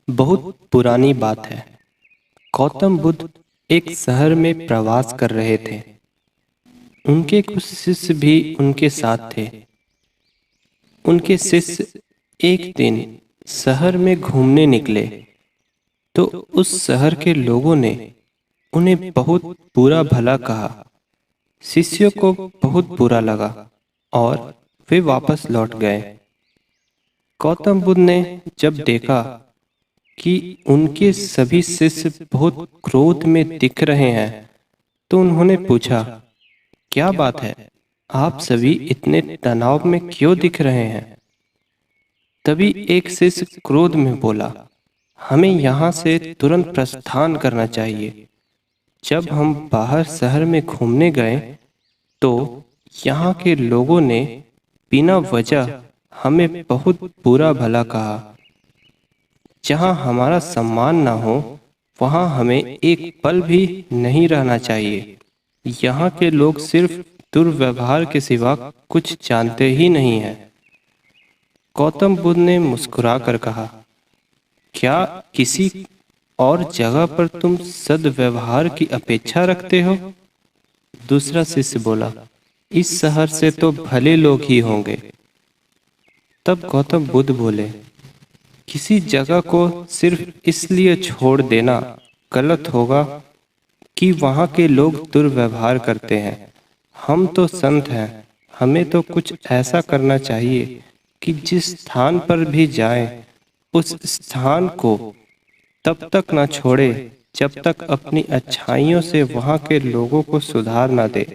बहुत पुरानी बात है। गौतम बुद्ध एक शहर में प्रवास कर रहे थे। उनके कुछ शिष्य भी उनके साथ थे। उनके शिष्य एक दिन शहर में घूमने निकले तो उस शहर के लोगों ने उन्हें बहुत बुरा भला कहा। शिष्यों को बहुत बुरा लगा और वे वापस लौट गए। गौतम बुद्ध ने जब देखा कि उनके सभी शिष्य बहुत क्रोध में दिख रहे हैं तो उन्होंने पूछा, क्या बात है, आप सभी इतने तनाव में क्यों दिख रहे हैं? तभी एक शिष्य क्रोध में बोला, हमें यहाँ से तुरंत प्रस्थान करना चाहिए। जब हम बाहर शहर में घूमने गए तो यहाँ के लोगों ने बिना वजह हमें बहुत बुरा भला कहा। जहाँ हमारा सम्मान ना हो वहाँ हमें एक पल भी नहीं रहना चाहिए। यहाँ के लोग सिर्फ दुर्व्यवहार के सिवा कुछ जानते ही नहीं हैं। गौतम बुद्ध ने मुस्कुराकर कहा, क्या किसी और जगह पर तुम सद्व्यवहार की अपेक्षा रखते हो? दूसरा शिष्य बोला, इस शहर से तो भले लोग ही होंगे। तब गौतम बुद्ध बोले, किसी जगह को सिर्फ इसलिए छोड़ देना गलत होगा कि वहाँ के लोग दुर्व्यवहार करते हैं। हम तो संत हैं, हमें तो कुछ ऐसा करना चाहिए कि जिस स्थान पर भी जाएं, उस स्थान को तब तक न छोड़े जब तक अपनी अच्छाइयों से वहाँ के लोगों को सुधार न दे।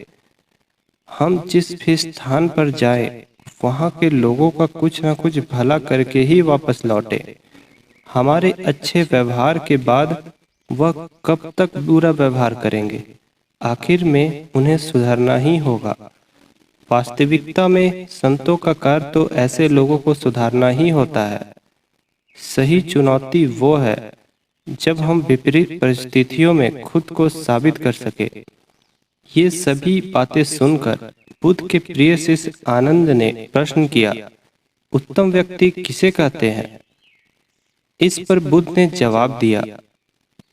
हम जिस भी स्थान पर जाएं, वहाँ के लोगों का कुछ न कुछ भला करके ही वापस लौटे। हमारे अच्छे व्यवहार के बाद वह कब तक बुरा व्यवहार करेंगे? आखिर में उन्हें सुधरना ही होगा। वास्तविकता में संतों का कार्य तो ऐसे लोगों को सुधारना ही होता है। सही चुनौती वो है जब हम विपरीत परिस्थितियों में खुद को साबित कर सके। ये सभी बातें सुनकर बुद्ध के प्रिय शिष्य आनंद ने प्रश्न किया, उत्तम व्यक्ति किसे कहते हैं? इस पर बुद्ध ने जवाब दिया,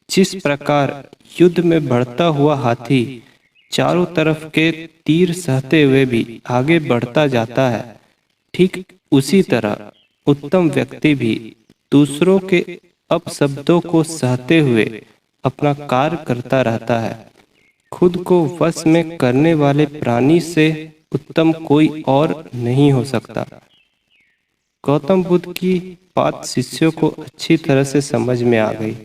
जिस प्रकार युद्ध में बढ़ता हुआ हाथी चारों तरफ के तीर सहते हुए भी आगे बढ़ता जाता है, ठीक उसी तरह उत्तम व्यक्ति भी दूसरों के अपशब्दों को सहते हुए अपना कार्य करता रहता है। खुद को वश में करने वाले प्राणी से उत्तम कोई और नहीं हो सकता। गौतम बुद्ध की बात शिष्यों को अच्छी तरह से समझ में आ गई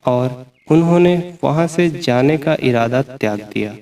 और उन्होंने वहां से जाने का इरादा त्याग दिया।